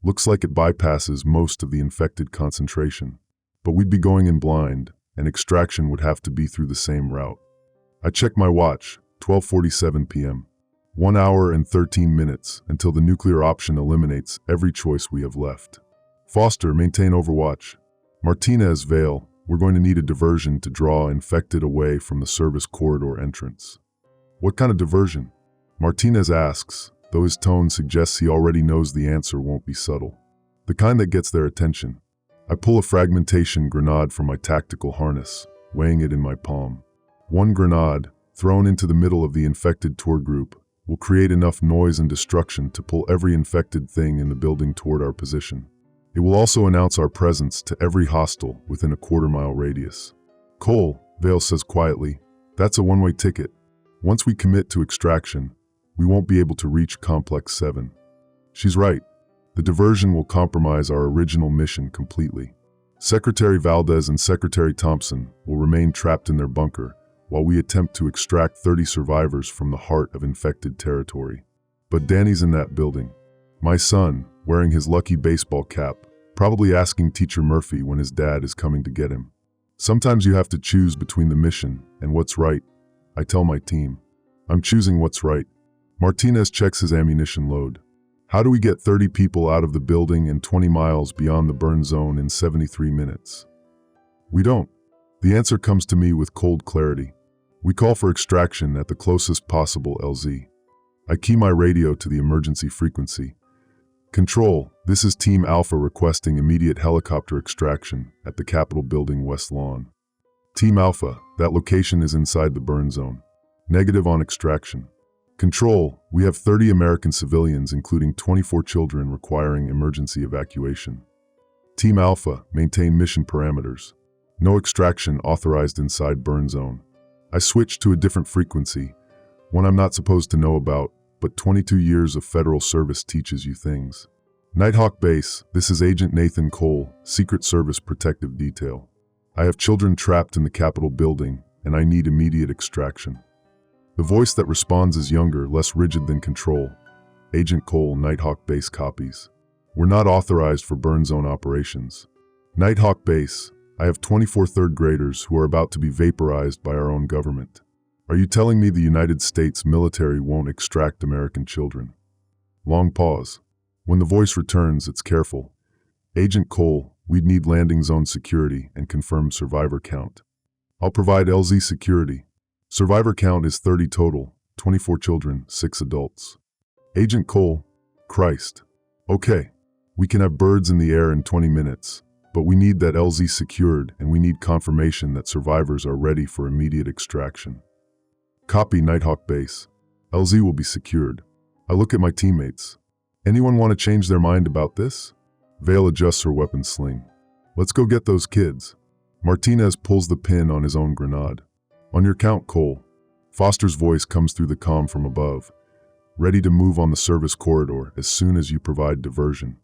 Looks like it bypasses most of the infected concentration. But we'd be going in blind, and extraction would have to be through the same route. I check my watch, 12:47 p.m. 1 hour and 13 minutes until the nuclear option eliminates every choice we have left. Foster, maintain overwatch. Martinez, Vale, we're going to need a diversion to draw infected away from the service corridor entrance. What kind of diversion? Martinez asks, though his tone suggests he already knows the answer won't be subtle. The kind that gets their attention. I pull a fragmentation grenade from my tactical harness, weighing it in my palm. One grenade, thrown into the middle of the infected tour group, will create enough noise and destruction to pull every infected thing in the building toward our position. It will also announce our presence to every hostile within a quarter-mile radius. Cole, Vale says quietly, that's a one-way ticket. Once we commit to extraction, we won't be able to reach Complex 7. She's right. The diversion will compromise our original mission completely. Secretary Valdez and Secretary Thompson will remain trapped in their bunker while we attempt to extract 30 survivors from the heart of infected territory. But Danny's in that building. My son, wearing his lucky baseball cap, probably asking Teacher Murphy when his dad is coming to get him. Sometimes you have to choose between the mission and what's right. I tell my team, I'm choosing what's right. Martinez checks his ammunition load. How do we get 30 people out of the building and 20 miles beyond the burn zone in 73 minutes? We don't. The answer comes to me with cold clarity. We call for extraction at the closest possible LZ. I key my radio to the emergency frequency. Control, this is Team Alpha requesting immediate helicopter extraction at the Capitol Building West Lawn. Team Alpha, that location is inside the burn zone. Negative on extraction. Control, we have 30 American civilians including 24 children requiring emergency evacuation. Team Alpha, maintain mission parameters. No extraction authorized inside burn zone. I switch to a different frequency, one I'm not supposed to know about, but 22 years of federal service teaches you things. Nighthawk Base, this is Agent Nathan Cole, Secret Service Protective Detail. I have children trapped in the Capitol building, and I need immediate extraction. The voice that responds is younger, less rigid than Control. Agent Cole, Nighthawk Base copies. We're not authorized for burn zone operations. Nighthawk Base, I have 24 third graders who are about to be vaporized by our own government. Are you telling me the United States military won't extract American children? Long pause. When the voice returns, it's careful. Agent Cole, we'd need landing zone security and confirmed survivor count. I'll provide LZ security. Survivor count is 30 total, 24 children, 6 adults. Agent Cole, Christ. Okay, we can have birds in the air in 20 minutes, but we need that LZ secured and we need confirmation that survivors are ready for immediate extraction. Copy, Nighthawk Base. LZ will be secured. I look at my teammates. Anyone want to change their mind about this? Vale adjusts her weapon sling. Let's go get those kids. Martinez pulls the pin on his own grenade. On your count, Cole. Foster's voice comes through the comm from above, ready to move on the service corridor as soon as you provide diversion.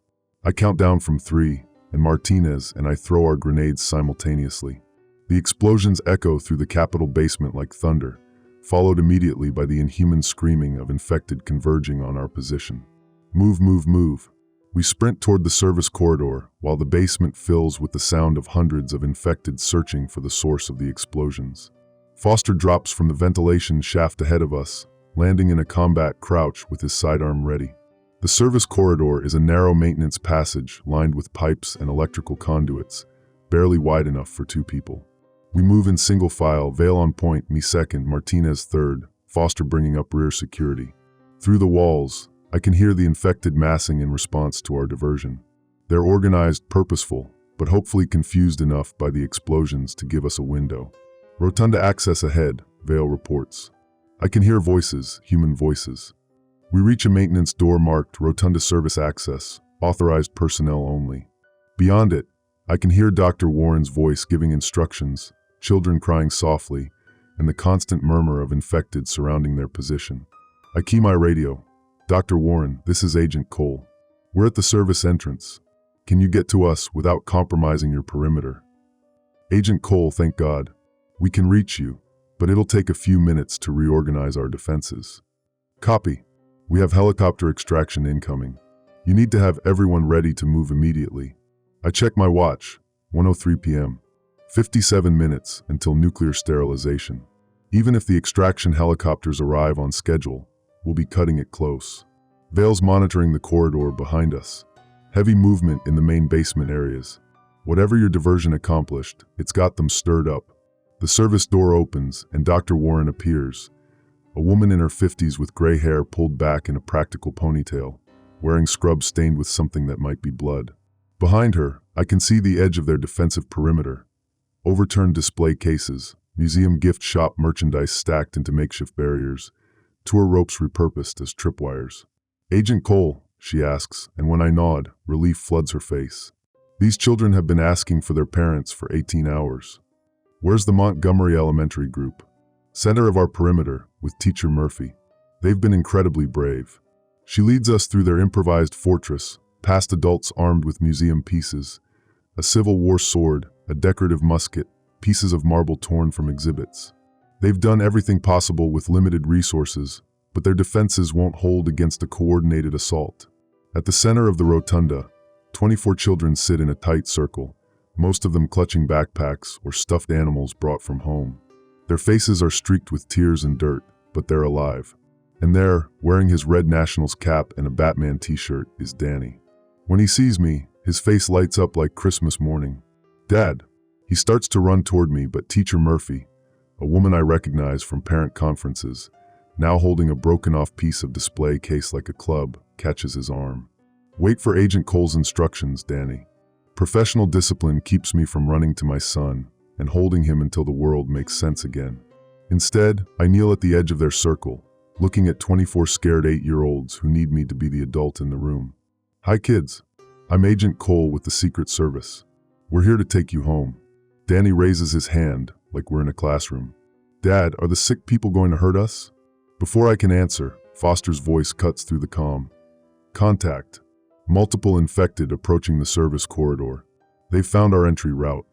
I count down from 3, and Martinez and I throw our grenades simultaneously. The explosions echo through the Capitol basement like thunder, followed immediately by the inhuman screaming of infected converging on our position. Move, move, move. We sprint toward the service corridor while the basement fills with the sound of hundreds of infected searching for the source of the explosions. Foster drops from the ventilation shaft ahead of us, landing in a combat crouch with his sidearm ready. The service corridor is a narrow maintenance passage lined with pipes and electrical conduits, barely wide enough for 2 people. We move in single file, Vale on point, me second, Martinez third, Foster bringing up rear security. Through the walls, I can hear the infected massing in response to our diversion. They're organized, purposeful, but hopefully confused enough by the explosions to give us a window. Rotunda access ahead, Vale reports. I can hear voices, human voices. We reach a maintenance door marked Rotunda Service Access, authorized personnel only. Beyond it, I can hear Dr. Warren's voice giving instructions, children crying softly, and the constant murmur of infected surrounding their position. I key my radio. Dr. Warren, this is Agent Cole. We're at the service entrance. Can you get to us without compromising your perimeter? Agent Cole, thank God. We can reach you, but it'll take a few minutes to reorganize our defenses. Copy. We have helicopter extraction incoming. You need to have everyone ready to move immediately. I check my watch, 1:03 p.m. 57 minutes until nuclear sterilization. Even if the extraction helicopters arrive on schedule, we'll be cutting it close. Vale's monitoring the corridor behind us. Heavy movement in the main basement areas. Whatever your diversion accomplished, it's got them stirred up. The service door opens and Dr. Warren appears. A woman in her 50s with gray hair pulled back in a practical ponytail, wearing scrubs stained with something that might be blood. Behind her, I can see the edge of their defensive perimeter. Overturned display cases, museum gift shop merchandise stacked into makeshift barriers, tour ropes repurposed as tripwires. Agent Cole, she asks, and when I nod, relief floods her face. These children have been asking for their parents for 18 hours. Where's the Montgomery Elementary group? Center of our perimeter, with Teacher Murphy. They've been incredibly brave. She leads us through their improvised fortress, past adults armed with museum pieces, a Civil War sword, a decorative musket, pieces of marble torn from exhibits. They've done everything possible with limited resources, but their defenses won't hold against a coordinated assault. At the center of the rotunda, 24 children sit in a tight circle, most of them clutching backpacks or stuffed animals brought from home. Their faces are streaked with tears and dirt, but they're alive. And there, wearing his red Nationals cap and a Batman t-shirt, is Danny. When he sees me, his face lights up like Christmas morning. Dad! He starts to run toward me, but Teacher Murphy, a woman I recognize from parent conferences, now holding a broken-off piece of display case like a club, catches his arm. Wait for Agent Cole's instructions, Danny. Professional discipline keeps me from running to my son and holding him until the world makes sense again. Instead, I kneel at the edge of their circle, looking at 24 scared 8-year-olds who need me to be the adult in the room. Hi kids, I'm Agent Cole with the Secret Service. We're here to take you home. Danny raises his hand like we're in a classroom. Dad, are the sick people going to hurt us? Before I can answer, Foster's voice cuts through the comm. Contact. Multiple infected approaching the service corridor. They've found our entry route.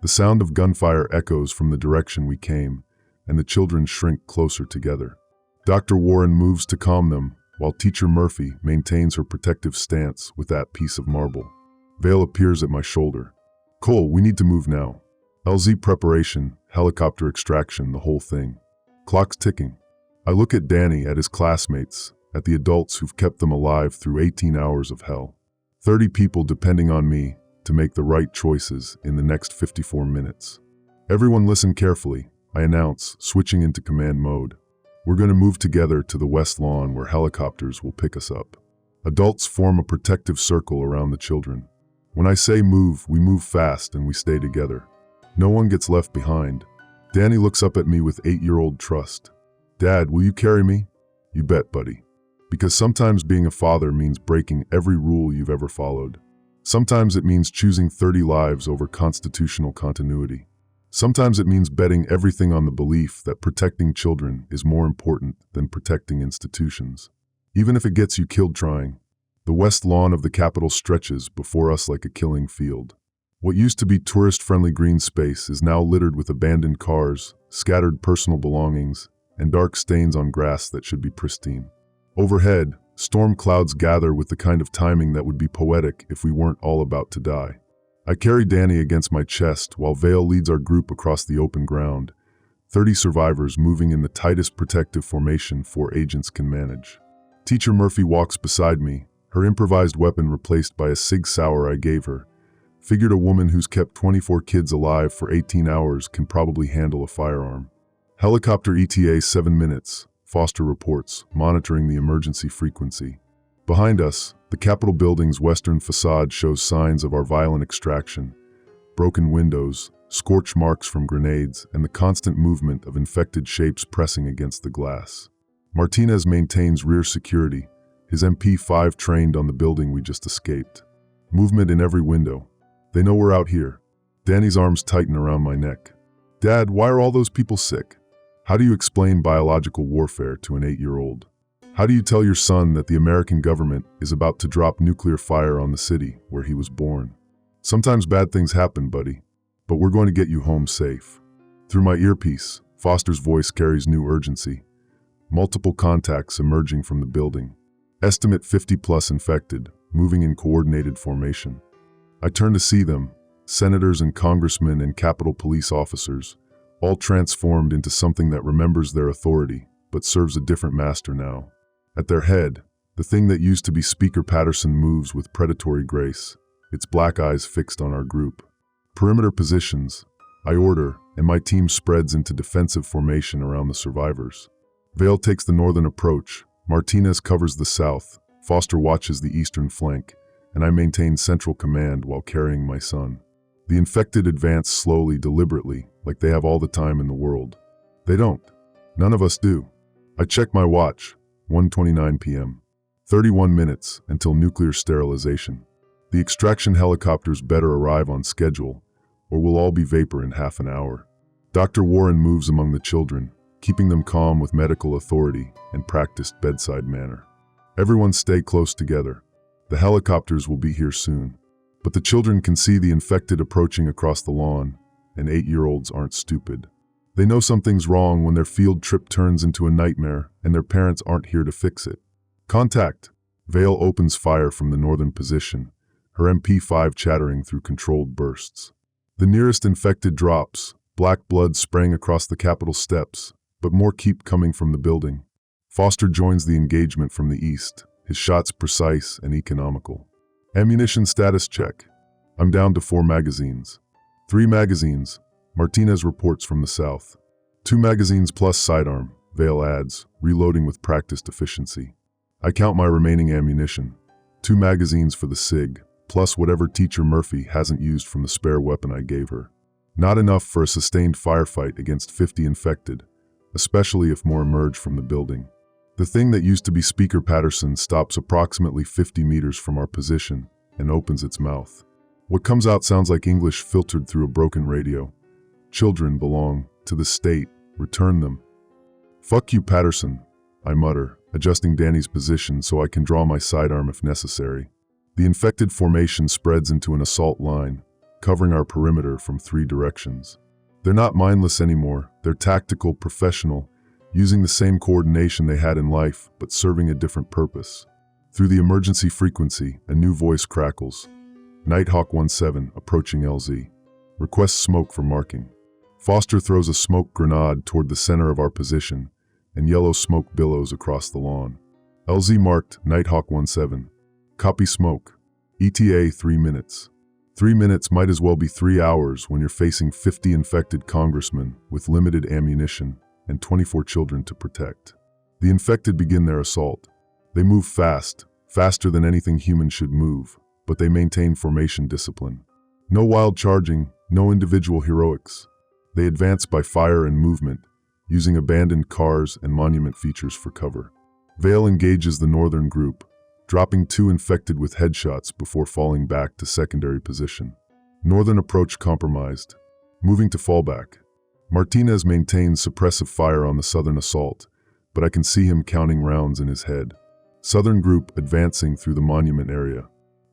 The sound of gunfire echoes from the direction we came, and the children shrink closer together. Dr. Warren moves to calm them, while Teacher Murphy maintains her protective stance with that piece of marble. Vale appears at my shoulder. Cole, we need to move now. LZ preparation, helicopter extraction, the whole thing. Clock's ticking. I look at Danny, at his classmates, at the adults who've kept them alive through 18 hours of hell. 30 people depending on me to make the right choices in the next 54 minutes. Everyone listen carefully, I announce, switching into command mode. We're going to move together to the west lawn where helicopters will pick us up. Adults form a protective circle around the children. When I say move, we move fast and we stay together. No one gets left behind. Danny looks up at me with 8-year-old trust. Dad, will you carry me? You bet, buddy. Because sometimes being a father means breaking every rule you've ever followed. Sometimes it means choosing 30 lives over constitutional continuity. Sometimes it means betting everything on the belief that protecting children is more important than protecting institutions. Even if it gets you killed trying. The west lawn of the Capitol stretches before us like a killing field. What used to be tourist-friendly green space is now littered with abandoned cars, scattered personal belongings, and dark stains on grass that should be pristine. Overhead, storm clouds gather with the kind of timing that would be poetic if we weren't all about to die. I carry Danny against my chest while Vale leads our group across the open ground, 30 survivors moving in the tightest protective formation 4 agents can manage. Teacher Murphy walks beside me, her improvised weapon replaced by a Sig Sauer I gave her. Figured a woman who's kept 24 kids alive for 18 hours can probably handle a firearm. Helicopter ETA 7 minutes, Foster reports, monitoring the emergency frequency. Behind us, the Capitol building's western facade shows signs of our violent extraction. Broken windows, scorch marks from grenades, and the constant movement of infected shapes pressing against the glass. Martinez maintains rear security, his MP5 trained on the building we just escaped. Movement in every window. They know we're out here. Danny's arms tighten around my neck. Dad, why are all those people sick? How do you explain biological warfare to an 8-year-old? How do you tell your son that the American government is about to drop nuclear fire on the city where he was born? Sometimes bad things happen, buddy, but we're going to get you home safe. Through my earpiece, Foster's voice carries new urgency. Multiple contacts emerging from the building. Estimate 50+ infected, moving in coordinated formation. I turn to see them, senators and congressmen and Capitol police officers, all transformed into something that remembers their authority, but serves a different master now. At their head, the thing that used to be Speaker Patterson moves with predatory grace, its black eyes fixed on our group. Perimeter positions, I order, and my team spreads into defensive formation around the survivors. Vale takes the northern approach, Martinez covers the south, Foster watches the eastern flank, and I maintain central command while carrying my son. The infected advance slowly, deliberately, like they have all the time in the world. They don't. None of us do. I check my watch, 1:29 p.m. 31 minutes until nuclear sterilization. The extraction helicopters better arrive on schedule, or we'll all be vapor in half an hour. Dr. Warren moves among the children, keeping them calm with medical authority and practiced bedside manner. Everyone stay close together. The helicopters will be here soon. But the children can see the infected approaching across the lawn, and 8-year-olds aren't stupid. They know something's wrong when their field trip turns into a nightmare and their parents aren't here to fix it. Contact! Vale opens fire from the northern position, her MP5 chattering through controlled bursts. The nearest infected drops, black blood spraying across the Capitol steps, but more keep coming from the building. Foster joins the engagement from the east, his shots precise and economical. Ammunition status check. I'm down to 4 magazines. 3 magazines, Martinez reports from the south. 2 magazines plus sidearm, Vale adds, reloading with practiced efficiency. I count my remaining ammunition. 2 magazines for the SIG, plus whatever Teacher Murphy hasn't used from the spare weapon I gave her. Not enough for a sustained firefight against 50 infected, especially if more emerge from the building. The thing that used to be Speaker Patterson stops approximately 50 meters from our position and opens its mouth. What comes out sounds like English filtered through a broken radio. Children belong to the state. Return them. Fuck you, Patterson, I mutter, adjusting Danny's position so I can draw my sidearm if necessary. The infected formation spreads into an assault line, covering our perimeter from 3 directions. They're not mindless anymore. They're tactical, professional, using the same coordination they had in life, but serving a different purpose. Through the emergency frequency, a new voice crackles. Nighthawk 17, approaching LZ. Request smoke for marking. Foster throws a smoke grenade toward the center of our position, and yellow smoke billows across the lawn. LZ marked, Nighthawk 17. Copy smoke. ETA 3 minutes. 3 minutes might as well be 3 hours when you're facing 50 infected congressmen with limited ammunition and 24 children to protect. The infected begin their assault. They move fast, faster than anything human should move, but they maintain formation discipline. No wild charging, no individual heroics. They advance by fire and movement, using abandoned cars and monument features for cover. Vale engages the northern group, dropping 2 infected with headshots before falling back to secondary position. Northern approach compromised. moving to fallback. Martinez maintains suppressive fire on the southern assault, but I can see him counting rounds in his head. Southern group advancing through the monument area.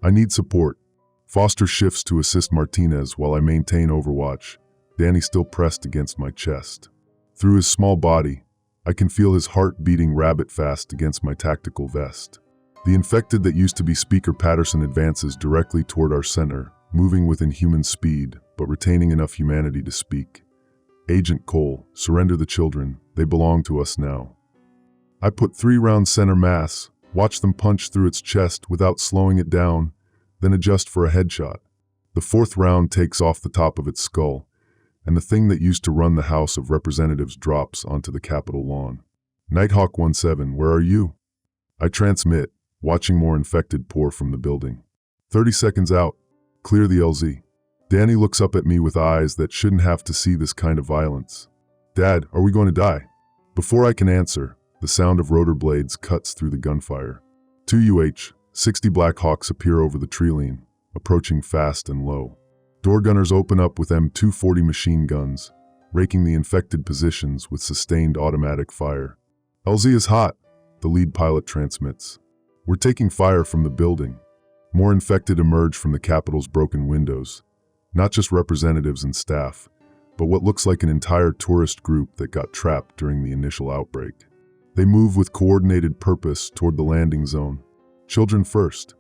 I need support. Foster shifts to assist Martinez while I maintain overwatch, Danny still pressed against my chest. Through his small body, I can feel his heart beating rabbit fast against my tactical vest. The infected that used to be Speaker Patterson advances directly toward our center, moving with inhuman speed, but retaining enough humanity to speak. Agent Cole, surrender the children, they belong to us now. I put 3 rounds center mass, watch them punch through its chest without slowing it down, then adjust for a headshot. The 4th round takes off the top of its skull, and the thing that used to run the House of Representatives drops onto the Capitol lawn. Nighthawk 17, where are you? I transmit, watching more infected pour from the building. 30 seconds out, clear the LZ. Danny looks up at me with eyes that shouldn't have to see this kind of violence. Dad, are we going to die? Before I can answer, the sound of rotor blades cuts through the gunfire. 2 60 Black Hawks appear over the tree-line, approaching fast and low. Door gunners open up with M240 machine guns, raking the infected positions with sustained automatic fire. LZ is hot, the lead pilot transmits. We're taking fire from the building. More infected emerge from the Capitol's broken windows. Not just representatives and staff, but what looks like an entire tourist group that got trapped during the initial outbreak. They move with coordinated purpose toward the landing zone. Children first.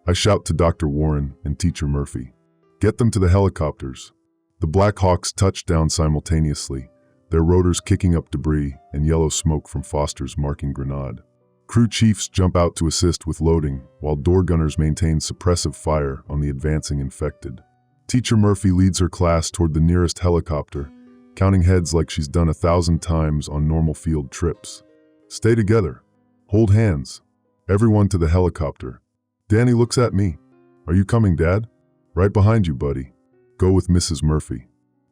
I shout to Dr. Warren and Teacher Murphy. Get them to the helicopters. The Black Hawks touch down simultaneously, their rotors kicking up debris and yellow smoke from Foster's marking grenade. Crew chiefs jump out to assist with loading, while door gunners maintain suppressive fire on the advancing infected. Teacher Murphy leads her class toward the nearest helicopter, counting heads like she's done 1,000 times on normal field trips. Stay together. Hold hands. Everyone to the helicopter. Danny looks at me. Are you coming, Dad? Right behind you, buddy. Go with Mrs. Murphy.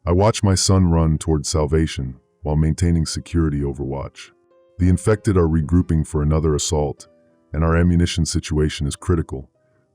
I watch my son run toward salvation while maintaining security overwatch. The infected are regrouping for another assault, and our ammunition situation is critical,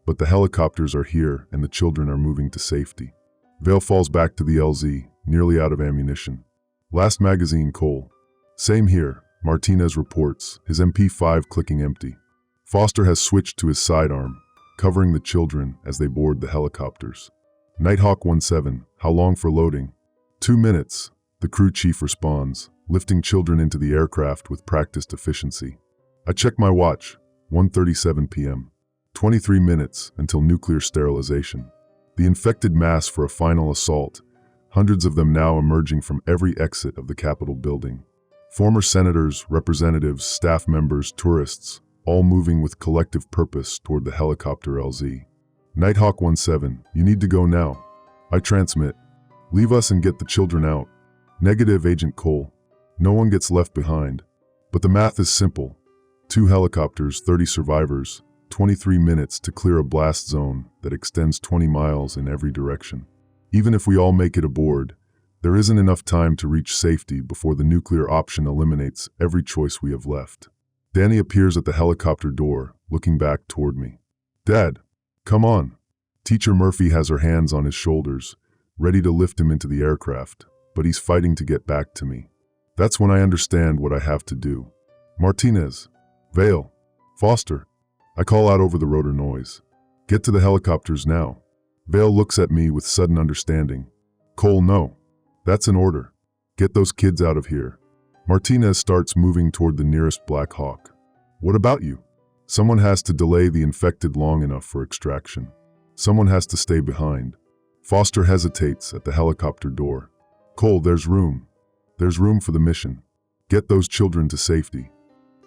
but the helicopters are here and the children are moving to safety. Vale falls back to the LZ, nearly out of ammunition. Last magazine, Cole. Same here, Martinez reports, his MP5 clicking empty. Foster has switched to his sidearm, covering the children as they board the helicopters. Nighthawk 17, how long for loading? 2 minutes, the crew chief responds, lifting children into the aircraft with practiced efficiency. I check my watch, 1:37 p.m. 23 minutes until nuclear sterilization. The infected mass for a final assault, hundreds of them now emerging from every exit of the Capitol building. Former senators, representatives, staff members, tourists, all moving with collective purpose toward the helicopter LZ. Nighthawk 17, you need to go now. I transmit. Leave us and get the children out. Negative, Agent Cole. No one gets left behind. But the math is simple. 2 helicopters, 30 survivors, 23 minutes to clear a blast zone that extends 20 miles in every direction. Even if we all make it aboard, there isn't enough time to reach safety before the nuclear option eliminates every choice we have left. Danny appears at the helicopter door, looking back toward me. Dad, come on. Teacher Murphy has her hands on his shoulders, ready to lift him into the aircraft, but he's fighting to get back to me. That's when I understand what I have to do. Martinez, Vale, Foster. I call out over the rotor noise. Get to the helicopters now. Vale looks at me with sudden understanding. Cole, no. That's an order. Get those kids out of here. Martinez starts moving toward the nearest Black Hawk. What about you? Someone has to delay the infected long enough for extraction. Someone has to stay behind. Foster hesitates at the helicopter door. Cole, there's room. There's room for the mission. Get those children to safety.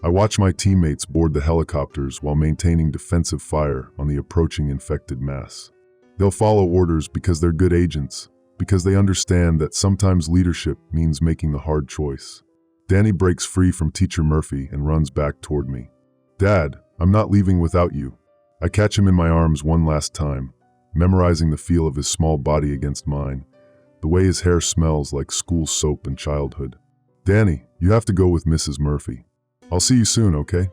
I watch my teammates board the helicopters while maintaining defensive fire on the approaching infected mass. They'll follow orders because they're good agents, because they understand that sometimes leadership means making the hard choice. Danny breaks free from Teacher Murphy and runs back toward me. Dad, I'm not leaving without you. I catch him in my arms one last time, memorizing the feel of his small body against mine, the way his hair smells like school soap and childhood. Danny, you have to go with Mrs. Murphy. I'll see you soon, okay?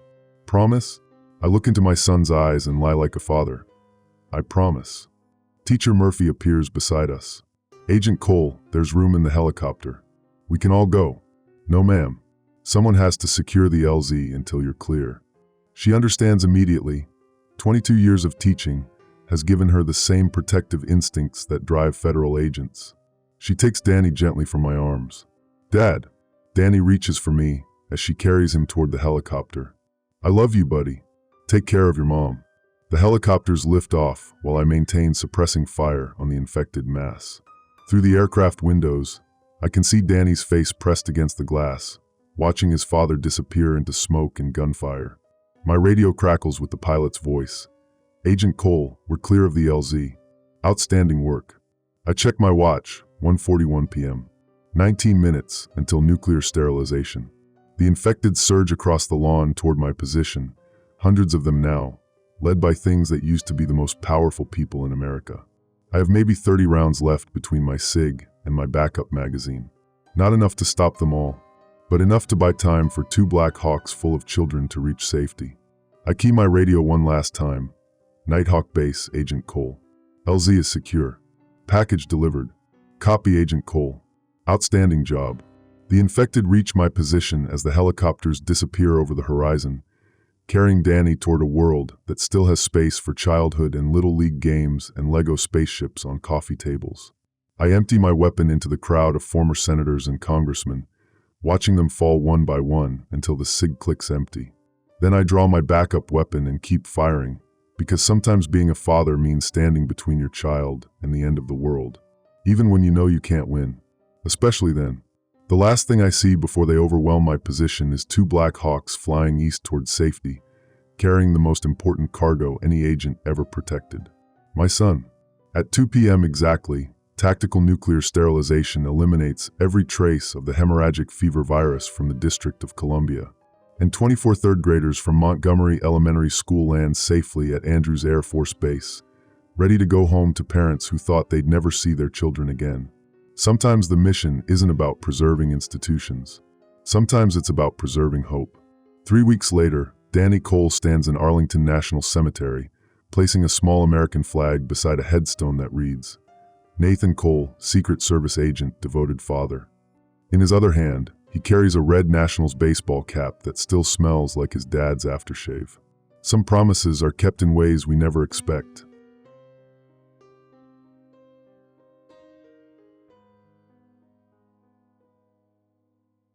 Promise? I look into my son's eyes and lie like a father. I promise. Teacher Murphy appears beside us. Agent Cole, there's room in the helicopter. We can all go. No, ma'am. Someone has to secure the LZ until you're clear. She understands immediately. 22 years of teaching has given her the same protective instincts that drive federal agents. She takes Danny gently from my arms. Dad. Danny reaches for me as she carries him toward the helicopter. I love you, buddy. Take care of your mom. The helicopters lift off while I maintain suppressing fire on the infected mass. Through the aircraft windows, I can see Danny's face pressed against the glass, watching his father disappear into smoke and gunfire. My radio crackles with the pilot's voice. Agent Cole, we're clear of the LZ. Outstanding work. I check my watch, 1:41 p.m. 19 minutes until nuclear sterilization. The infected surge across the lawn toward my position, hundreds of them now, led by things that used to be the most powerful people in America. I have maybe 30 rounds left between my SIG and my backup magazine. Not enough to stop them all, but enough to buy time for 2 Black Hawks full of children to reach safety. I key my radio one last time. Nighthawk Base, Agent Cole. LZ is secure. Package delivered. Copy, Agent Cole. Outstanding job. The infected reach my position as the helicopters disappear over the horizon, carrying Danny toward a world that still has space for childhood and Little League games and Lego spaceships on coffee tables. I empty my weapon into the crowd of former senators and congressmen, watching them fall one by one until the SIG clicks empty. Then I draw my backup weapon and keep firing, because sometimes being a father means standing between your child and the end of the world, even when you know you can't win. Especially then. The last thing I see before they overwhelm my position is 2 Black Hawks flying east toward safety, carrying the most important cargo any agent ever protected. My son. At 2 p.m. exactly, tactical nuclear sterilization eliminates every trace of the hemorrhagic fever virus from the District of Columbia, and 24 third graders from Montgomery Elementary School land safely at Andrews Air Force Base, ready to go home to parents who thought they'd never see their children again. Sometimes the mission isn't about preserving institutions. Sometimes it's about preserving hope. 3 weeks later, Danny Cole stands in Arlington National Cemetery, placing a small American flag beside a headstone that reads, Nathan Cole, Secret Service Agent, Devoted Father. In his other hand, he carries a red Nationals baseball cap that still smells like his dad's aftershave. Some promises are kept in ways we never expect.